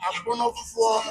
Otumfuor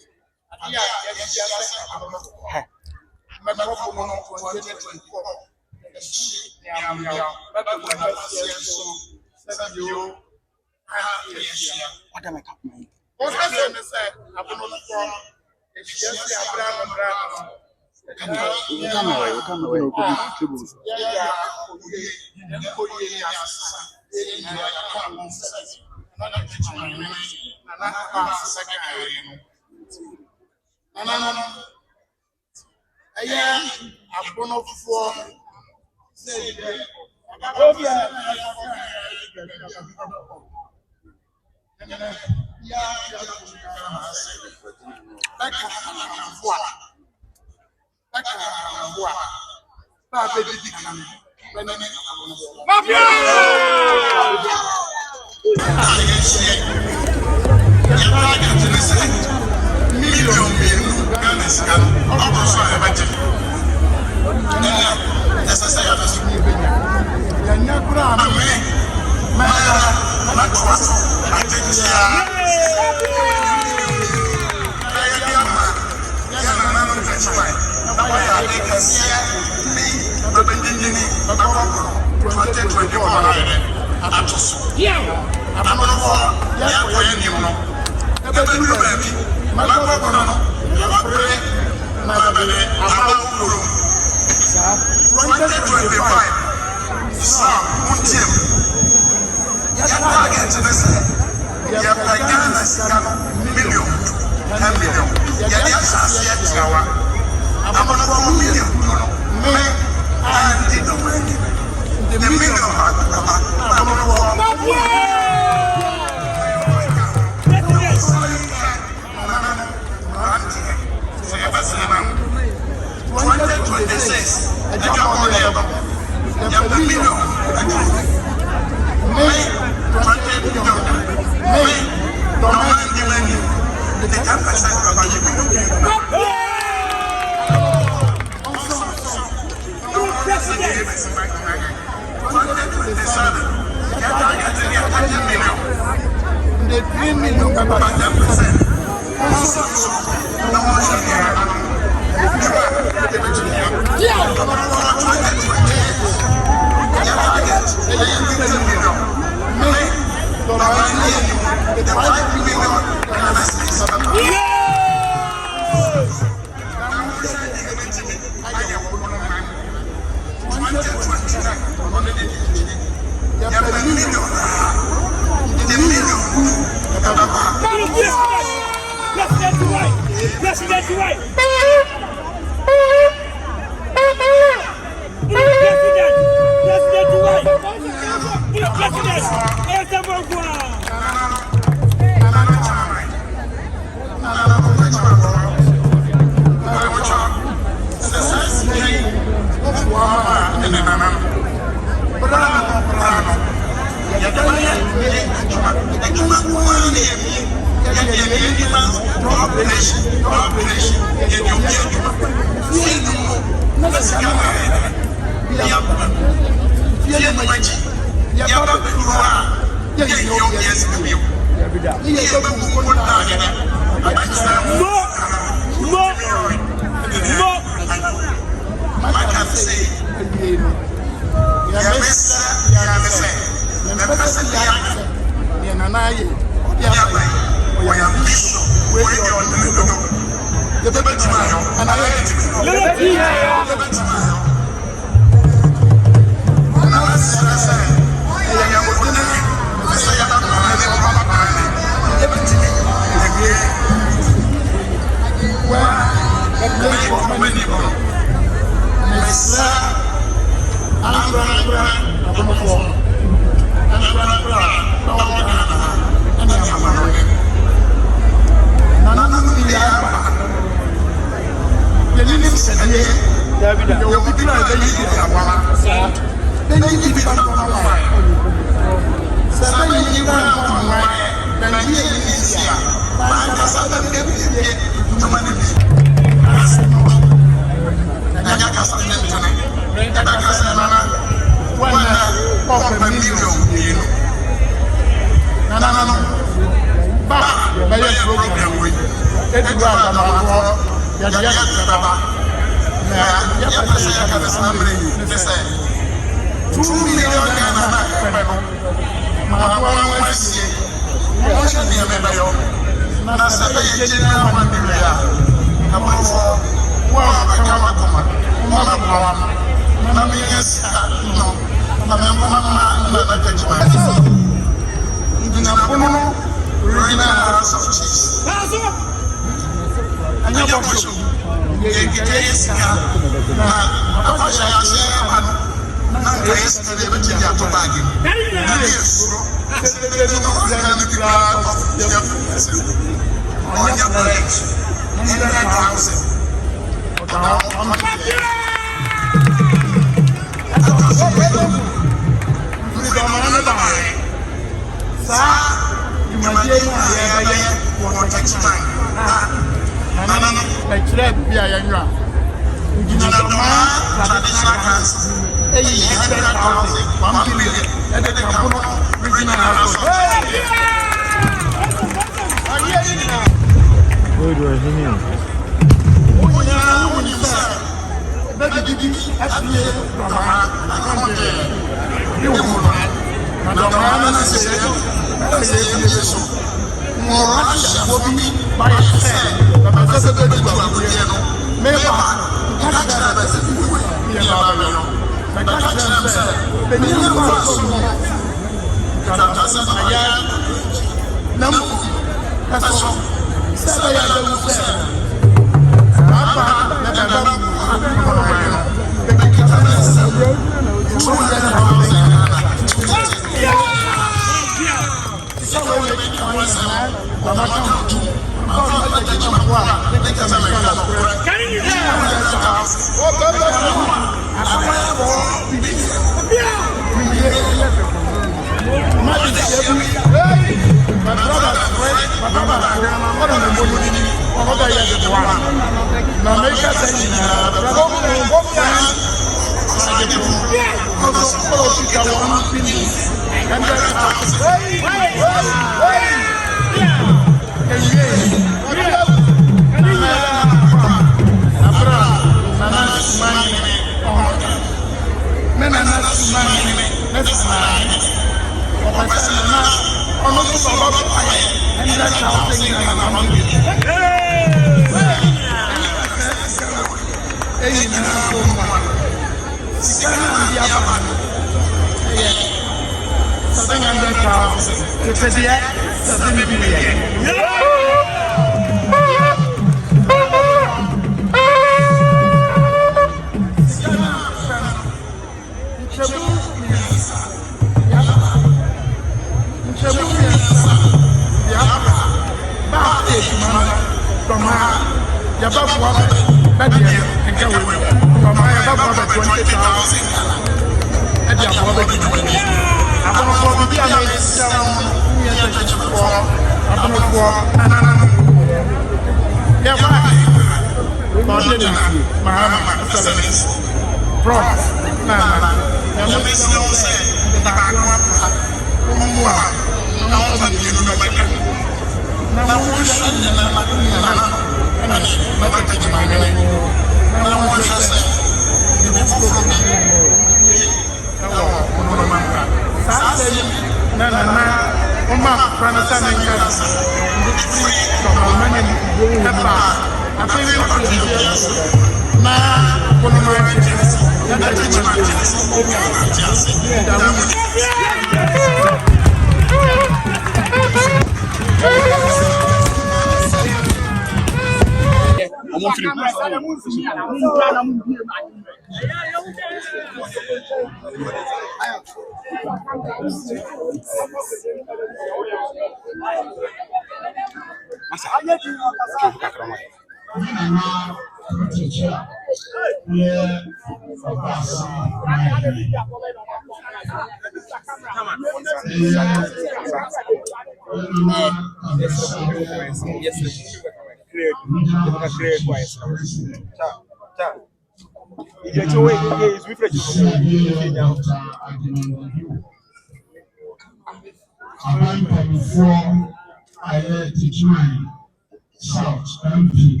South MP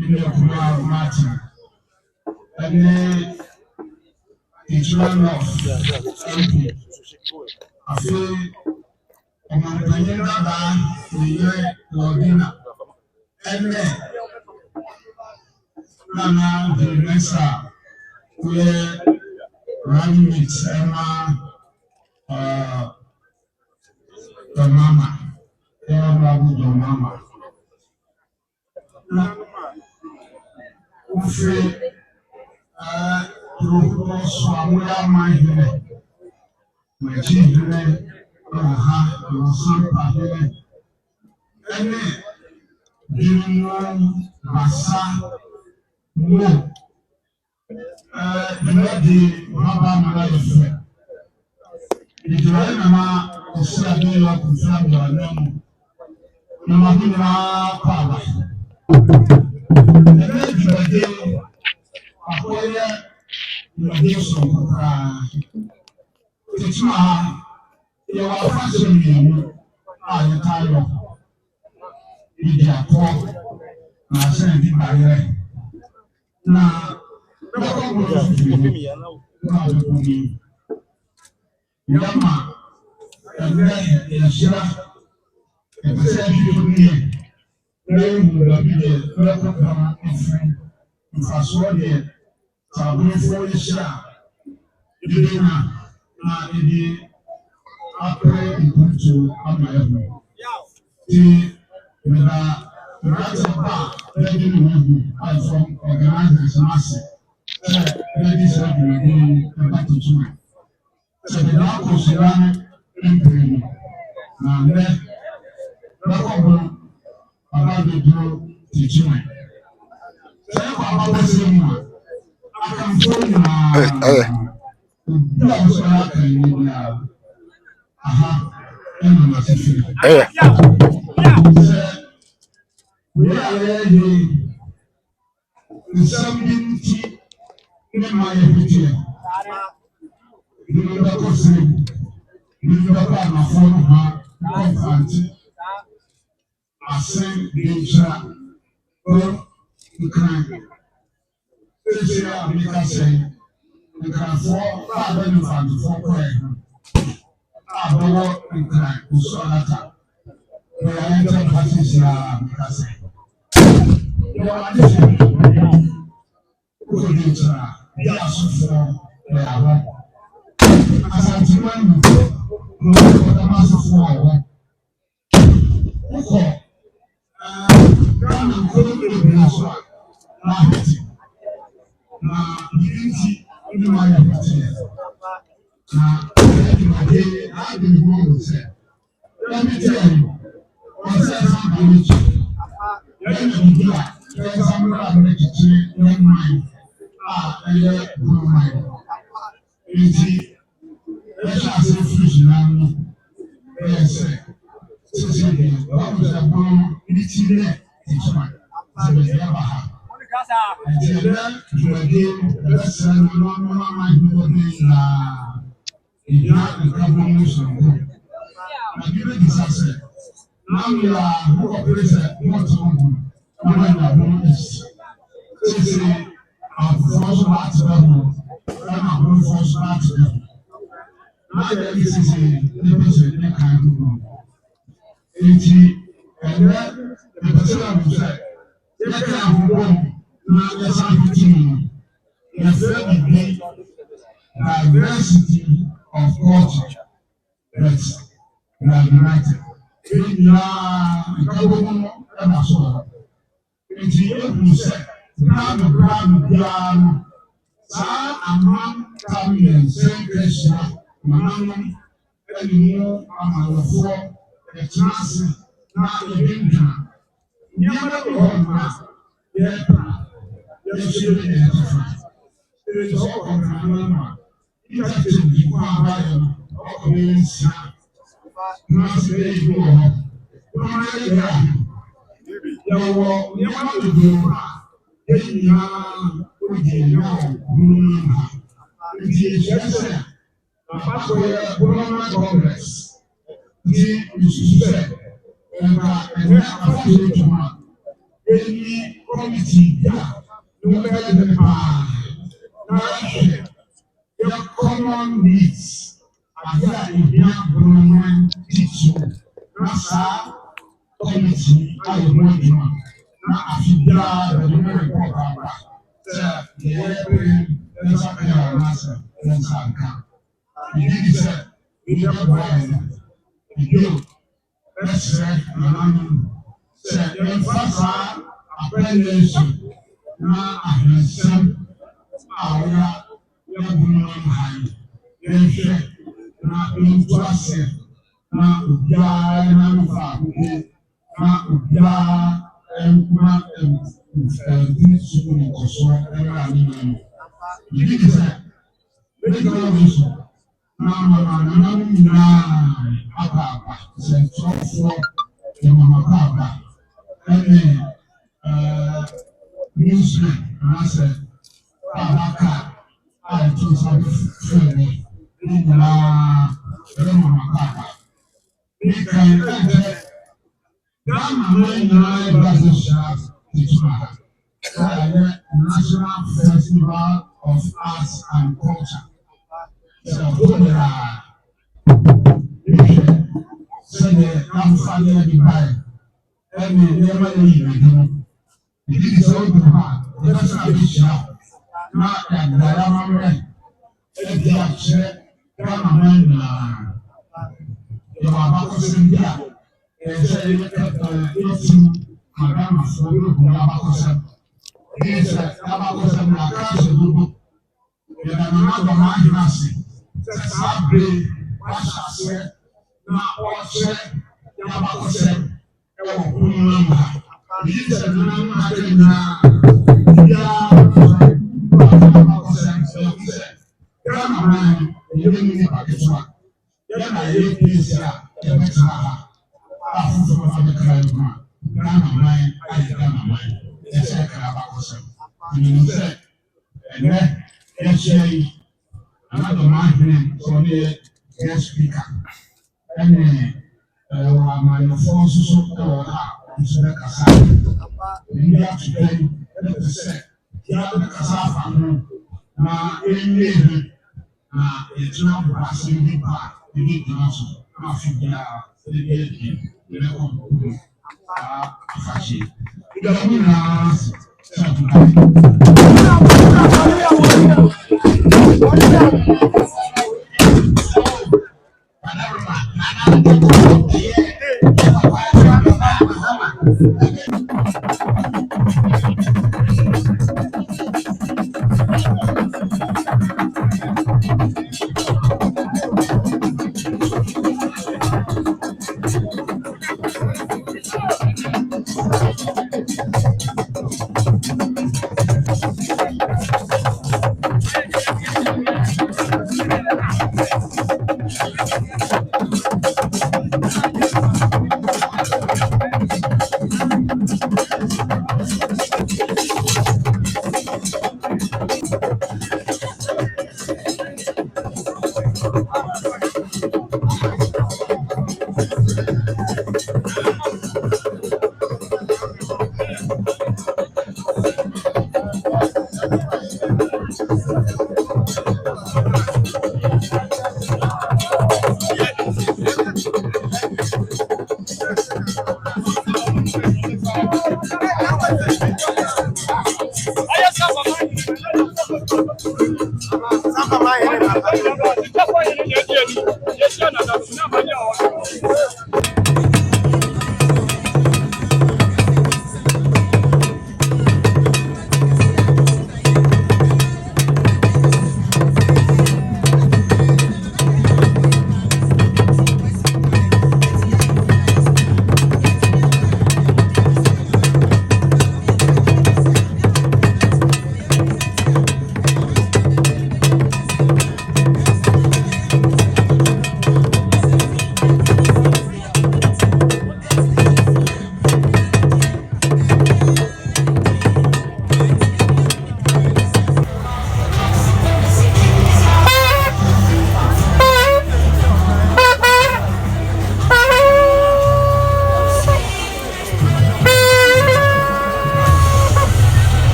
in the Martin and the North MP. I feel a man the year Lordina and Nana the Nessa where running with Emma the mama. Mama. Ufe Proko Swamula Mahine, Majine, Aha, Sampa Hine, Ene, Dino, Massa, Mo, the Baba Malafe. The Joanna Osia Confirmed Namahina Power. The Red Ahoya Nadiso Tichma, you are fashion I retire. Media call, I send it by now. Yama, and then in Shira, and said you me, name will be the local friend, and fast one year, Tabu for the Shira, Yuna, the operating to Amayabu. The right of bar, letting I from organizers massive. Ladies and back to June. So the law was run in now left about the draw to June. So I was saying, I can phone we are ready. The 70 in my opinion. You know, my phone, I send the chat. Oh, you can. This year, I say, you can afford 5 4 Bono and cry, who saw that. We are entering practice because you are listening to the answer for the as I demand you, the master for Meko, Ghana couldn't be as well. Now, unity in my opinion. Now, I didn't want to say. Let me tell you, I said something. Let me do that. There's something I'm going to say, young mind. And let my mind. Unity, let's not say fusion. Yes, sir. What was the one unity there? It's one. So we never have. Until then, you again, let's say, no, my people, if not, the government should go. I give it this answer. Now we are who operates not to open. Now we are home is. Say, our first part to them, and our home first part to them. Now there is a limited kind of room. And then the person of the said, let them have one. Now there's something. The third be diversity of culture. That's united. Government and as well. It's the who said, Brown, Sir, among Tamian, same question, Manam, and more among four, the chance, not the Binka. Never go yes, you identify. It is all of the number. You have to be one by them, all means, not today, you are. Yàwọ̀ ní wọ́n tó di ọ̀pá èyí náà ó di ìyàwó nínú náà. Ìdí ìṣẹ́sẹ̀ àpapọ̀ yẹ Bono Congress di ìṣiṣẹ́ ẹ̀ka ẹ̀rẹ́ àpapọ̀ ìjọba èyí kọ́mìtì ìgbà ló ń bẹ́ẹ̀ ní pàà náà ṣe yẹ common needs àti àìbíà Bono títù náà sáà. Committee, I want you. Now, I feel that the very important. The airplane, there's a pair of answer, there's a car. You did say, you never buy it. You let's say, say, in fact, appellation. Now, I have some our young high. Then, now, in trust, now, na obiara ma di sukuu nkɔso ɛwɔ anima no ebi ti sɛ medical reason na amama nyinaa apaapa sɛ ntɔfoɔ ɛmama paapa ɛne newsman anaasɛ paapaka a ɛto nsa fɛn ne nyinaa ɛmama paapa ekan ɛnkyɛ. National Festival of Arts and Culture. So, I'm family by and never leave. It is so good. That's not a shout. Not that I'm right. If you have said, come on, you are say madame Foro Yabakosa. He said, Yabakosa, my cousin, you are not my classy. Saturday, I shall say, now what said Yabakosa, he said, another man for the guest speaker. And my forces of the Casa. India today, let us say, the other Casa now in it's not passing the park. ini termasuk masih dia sedikit mereka kasih tidak punya satu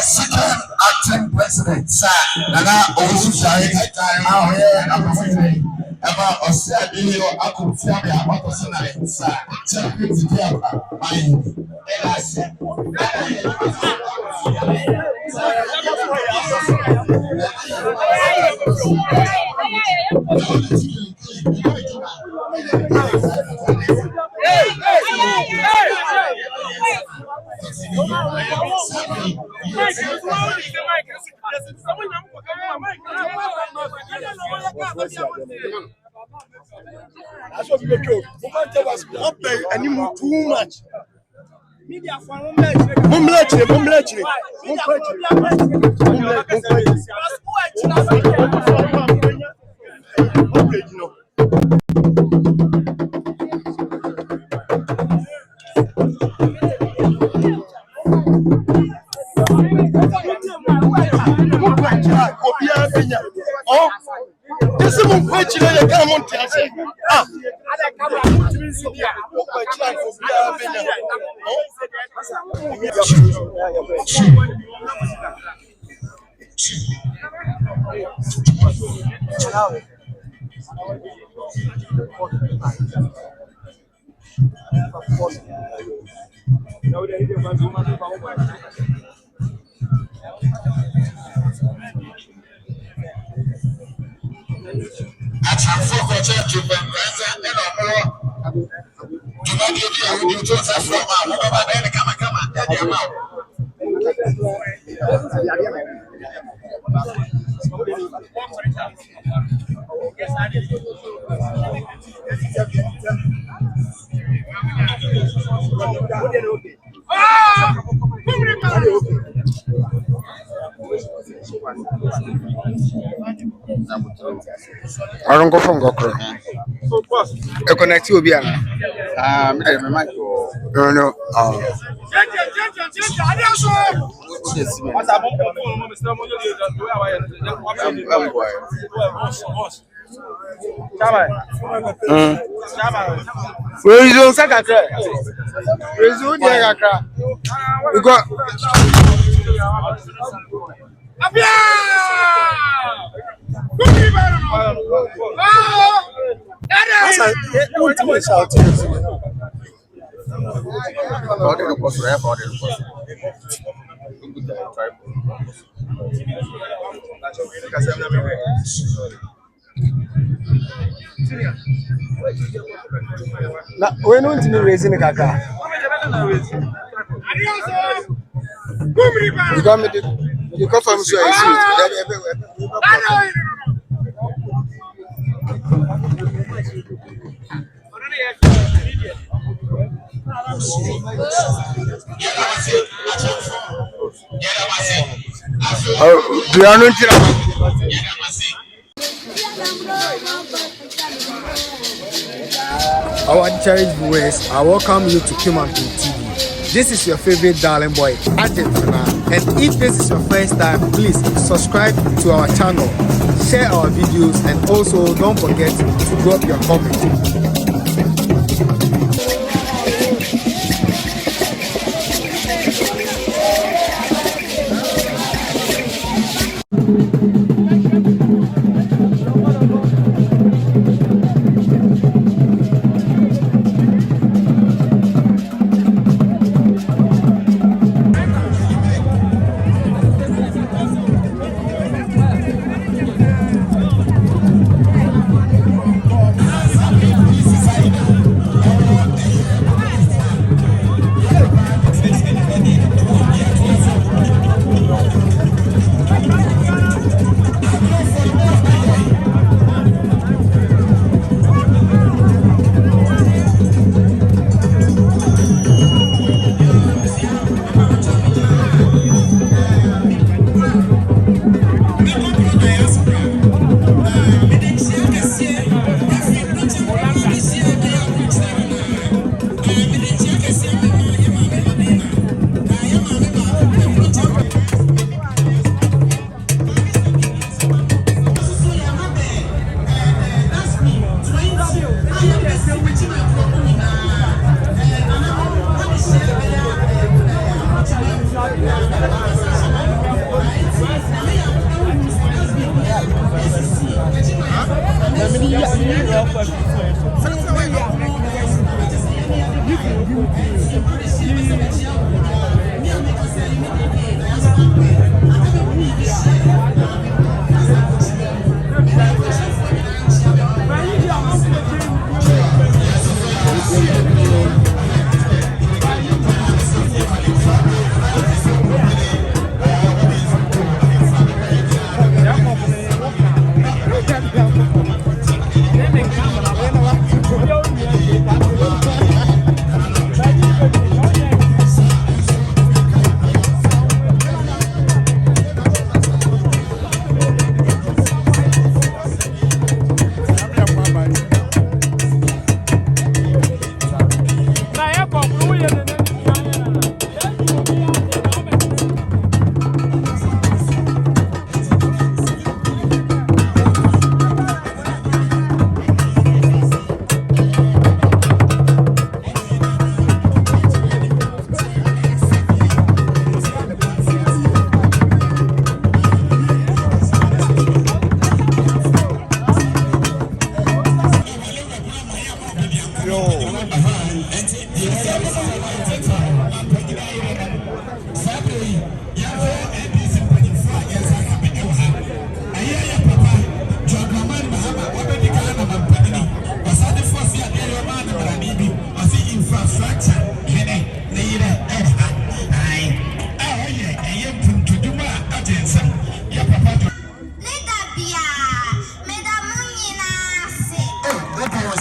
Second acting president, sir. Nana Otumfuor, about Osei Tutu, what was tonight, sir. That's what we make you. You can't tell us not pay anymore too much. Media for I don't go from Gokro. I connect you, Biana. No. Resume secretary. Resume the we got. Na we no ntimi raise ni kaka. You got me the confirm so I see do you know our cherished viewers, I welcome you to Kimanku TV. This is your favorite darling boy, Argentina. And if this is your first time, please subscribe to our channel, share our videos, and also don't forget to drop your comment.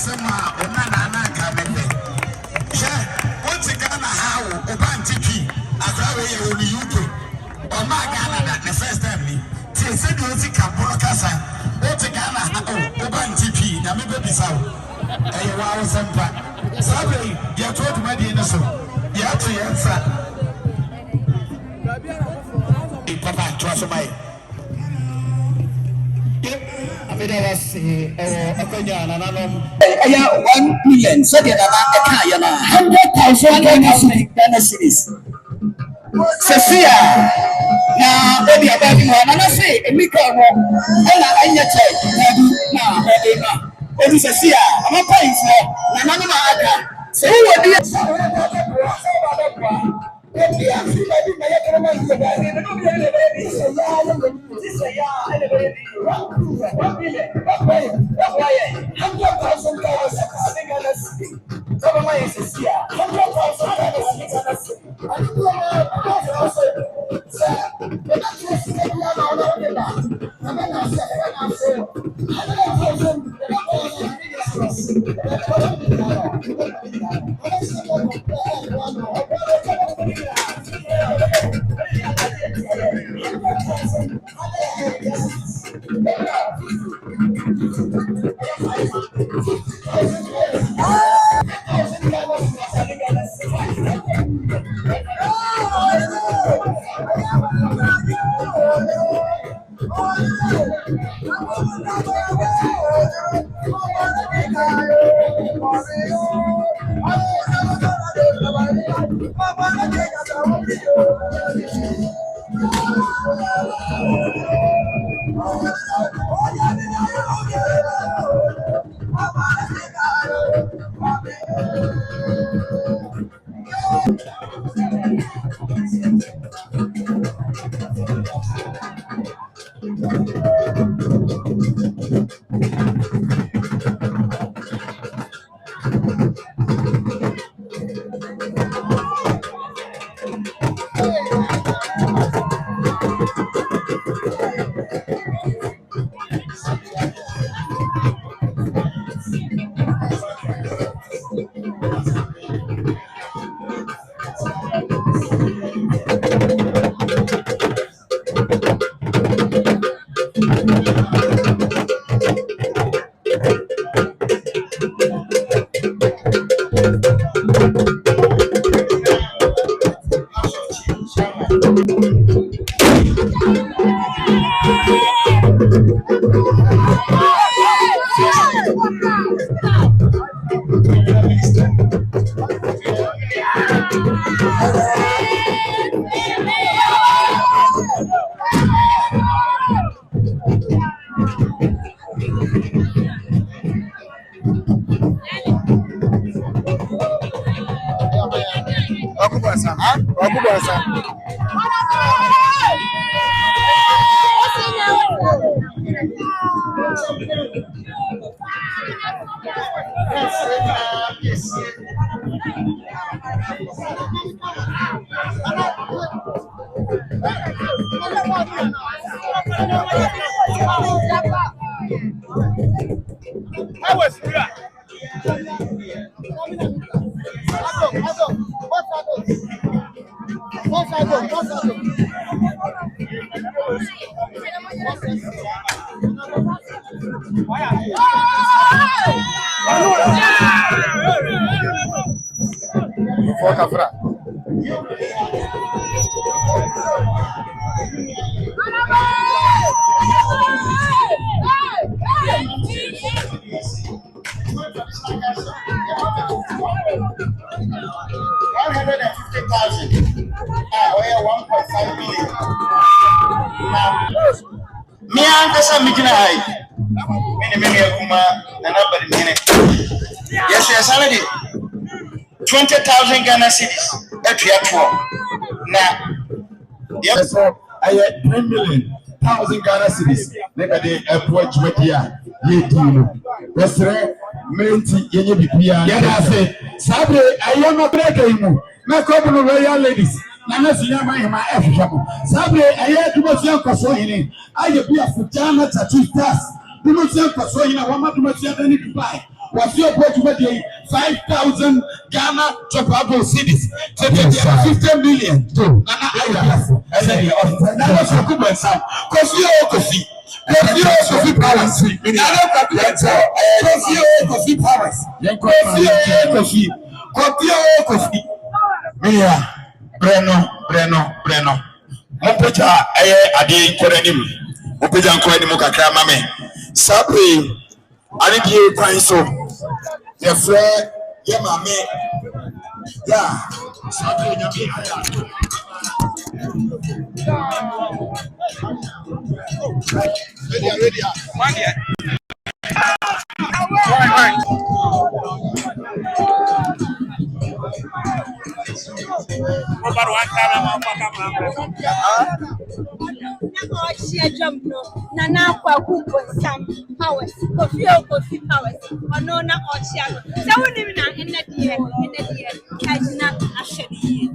asema ona na ka mebe je o ti Ghana ha o ba ntiki agrawe ye o ni UK o ma Ghana na the first time ni ti se di o ti ka bolo kasa o ti Ghana ha o ba ntiki na mebe bisa o e wa o sempa sabe ye to to madi na so ya to ye nsa papa to so bai was 1 million. So the other 100,000 Ghana cedis. Sophia, now baby, about you, and I say, a Meko, and I check. Now, it is Sophia. I'm a place now. So what do you say? Yes, yes, already 20,000 Ghana cedis. Now, yes, so I had 3 million thousand Ghana cedis. Never they approach with here. Ye do. That's right. Menti yenye bipia. Yeah, I say. Sabre, I am a breaker. Meko Bono royal ladies. Nana sinyama hima efushamu. Sabre, I had too much young Kosohini. I be a Futana tattoo task. Do not send Kosohina. Wama do not send any Dubai. Was your opportunity 5,000 Ghana Tobago cities? 50 million. Nana Anga. I said, that was a good one, Sam. Coffee. Coffee powers. Coffee powers. Coffee. Mia, Breno. Mopeja adi korenim. Mopeja korenim kakra mame. Sabe, ani die kwan so. Ye frɛ ye mame. Ya, sabe nyame aya. Ready. One here. Right. About one time I'm Nana some powers, coffee powers, or no, not all shadow. So we live in the year, catching up a shady.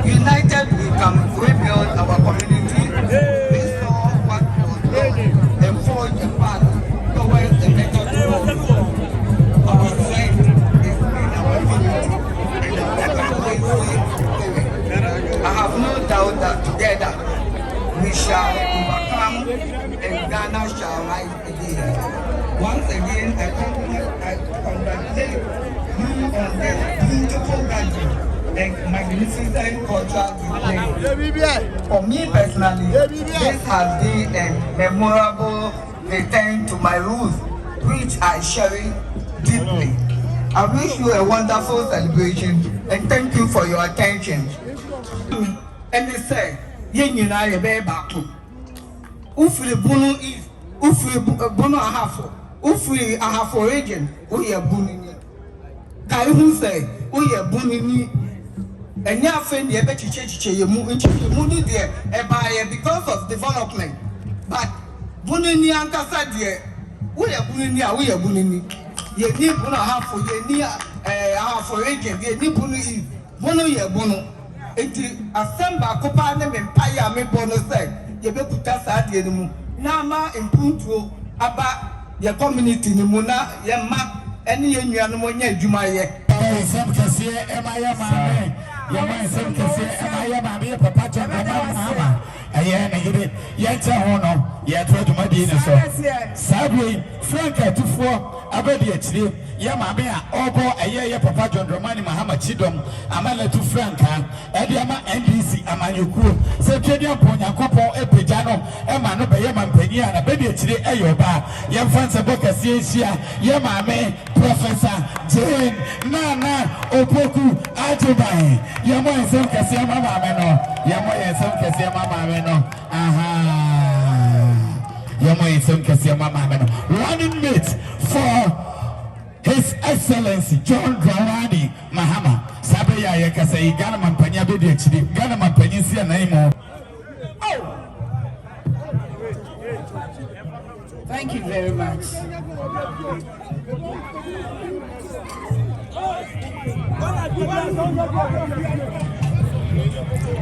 United, we can rebuild our community, restore what was lost, and forge a path towards the better tomorrow. Our strength is in our unity and our cohesive spirit. I have no doubt that together we shall overcome and Ghana shall rise again. Once again, I congratulate you on this beautiful gathering and magnificent cultural display. For me personally, this has been a memorable return to my roots, which I cherish deeply. I wish you a wonderful celebration and thank you for your attention. And they say, Yenina Rebe Baku. Ufri Bono is, Ufri Bono Ahafo, Ufri Ahafo region, Uya Bunini. Kaihu say, Uya Bunini. And now, friend, you better change your money there because of development. But Bunini and Cassadia, we are Bunini, we are Bunini. You need Bono Ahafo, you need Ahafo region, you need Bono, ya Bono. Eti asamba kopa ne empire me Bono say ye be puta sa de mu na ma impuntuo aba ye community ni mu na ye ma ene ye nuanu mo nya adwuma ye sem kase e ma ye ma me ye ma sem kase e ma ye ma me papa to ma ma aye na yebe ye che ho no ye to adwuma di ni so sabe Frank Otumfuor abedi akire ye ma be a obo aye ye papa Dormaahene Mahama Chidom amala tu Franka e de ama NDC amanyokuo se twedi apon yakopon epeja no e ma no be ye ma mpani a na bedi akire e yo ba ye mfanse bokase ehia ye ma me Professor Jane Nana Opoku Ajubai ye mo ensem kase ma ma me no ye mo ensem kase ma ma me no aha running mate for His Excellency John Dramani Mahama Sabeya Yakasa Ghana Mampanya Bedi Chidi Ghana Mampanya Sia Naimo. Thank you very much.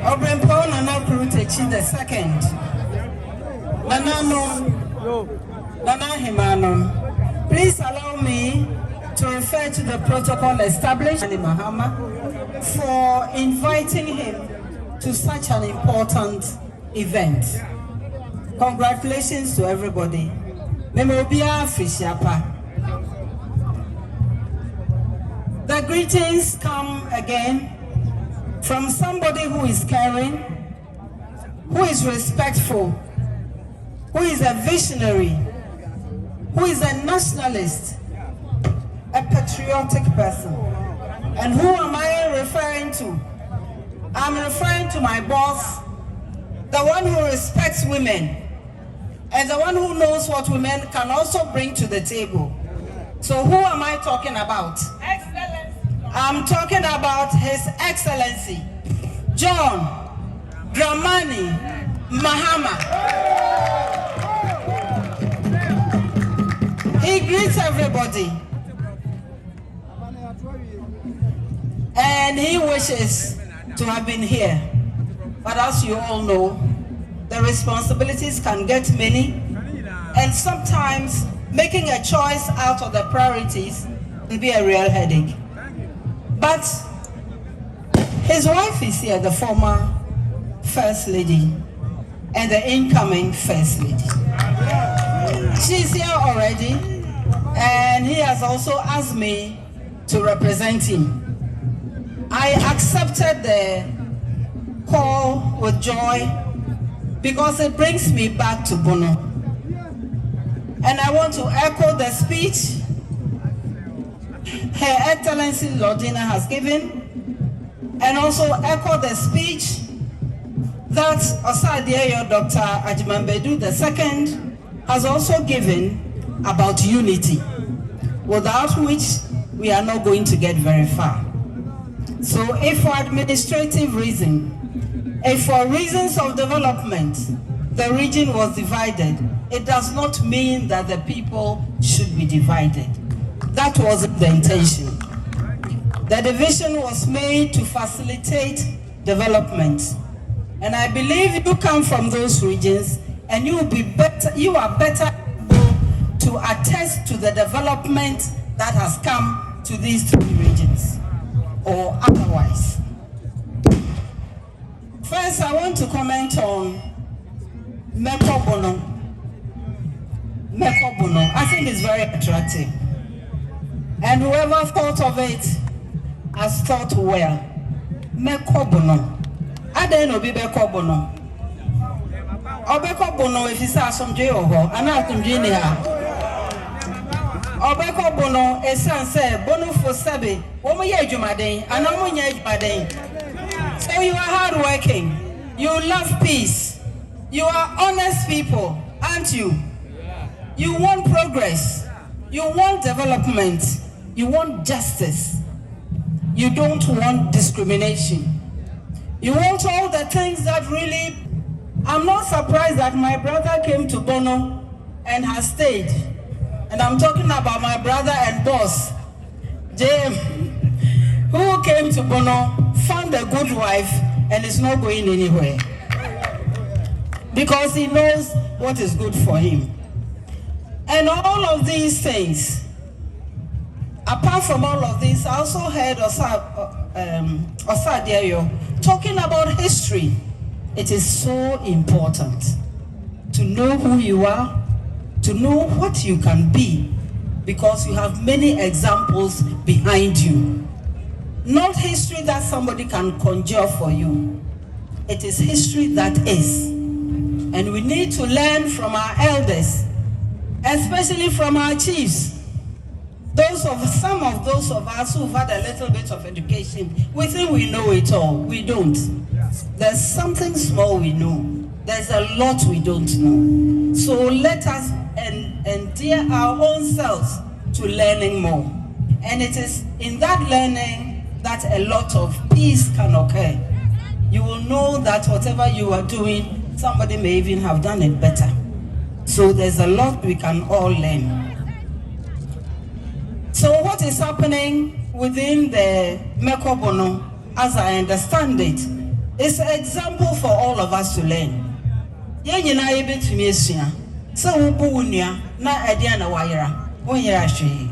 Obrempo Nana Prutechi the second. Nana Himano. Please allow me to refer to the protocol established in Mahama for inviting him to such an important event. Congratulations to everybody. Memobia Frishiapa. The greetings come again from somebody who is caring, who is respectful, who is a visionary, who is a nationalist, a patriotic person. And who am I referring to? I'm referring to my boss, the one who respects women, and the one who knows what women can also bring to the table. So who am I talking about? Excellency. I'm talking about His Excellency, John Dramani Mahama. He greets everybody. And he wishes to have been here. But as you all know, the responsibilities can get many. And sometimes making a choice out of the priorities can be a real headache. But his wife is here, the former First Lady and the incoming First Lady. She's here already, and he has also asked me to represent him. I accepted the call with joy because it brings me back to Bono. And I want to echo the speech Her Excellency Lordina has given, and also echo the speech that Osei Tutu Dr. Ajimambedu II has also given about unity, without which we are not going to get very far. So if for administrative reason, if for reasons of development, the region was divided, it does not mean that the people should be divided. That wasn't the intention. The division was made to facilitate development. And I believe you come from those regions and you are better able to attest to the development that has come to these three regions, or otherwise. First, I want to comment on Meko Bono. Meko Bono, I think it's very attractive. And whoever thought of it has thought well. Meko Bono. I don't know Meko Bono. Obeko Bono, if it's some jail, and I can Guinea. Obeko Bono, a son said, Bono for Sabi, Omo Yajumade, and Omo Yajumade. So you are hardworking, you love peace, you are honest people, aren't you? You want progress, you want development, you want justice, you don't want discrimination. You want all the things that really. I'm not surprised that my brother came to Bono and has stayed. And I'm talking about my brother and boss, James, who came to Bono, found a good wife, and is not going anywhere. Because he knows what is good for him. And all of these things, apart from all of this, I also heard Osadeyo talking about history. It is so important to know who you are, to know what you can be, because you have many examples behind you. Not history that somebody can conjure for you. It is history that is. And we need to learn from our elders, especially from our chiefs. Some of those of us who've had a little bit of education, we think we know it all. We don't. There's something small we know. There's a lot we don't know. So let us endear our own selves to learning more. And it is in that learning that a lot of peace can occur. You will know that whatever you are doing, somebody may even have done it better. So there's a lot we can all learn. So what is happening within the Meko Bono, as I understand it, is an example for all of us to learn. Yenina ebe tumi esua. So ubu unia na edia na wayera. Wonyera hwe.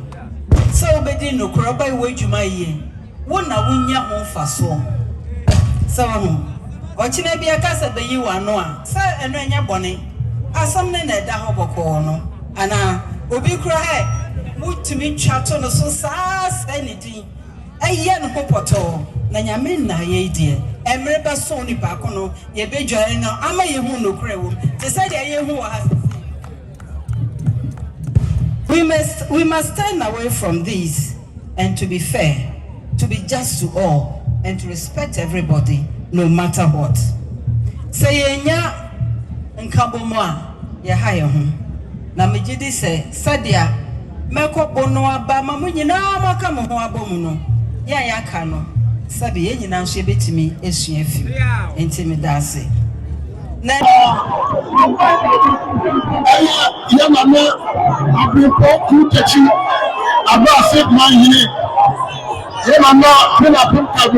So obedi no kroba iwe dwuma yie. Wo na wonya ho faso. So ho. Ochine bia kasa beyi wano a. So eno enya bone. Asam ne na eda ho boko no. Ana obi kura he mutumi twato no so saa sanidi eye no popoto na nyame na ye die emre ba so ni ba kono ye bedware no ama ye hu no kura wo te say de ye hu wa. We must turn away from these and to be fair, to be just to all, and to respect everybody no matter what. Say yenya nkabomo a ye ha ye hu na megidi say sadia Meko Bono aba ma munyina maka mo ho abomu no ya ka no sabe ye nyina nso betimi esua fi enti me da ase na ya mama abipo kutechi aba se man yini ye mama me na pum ka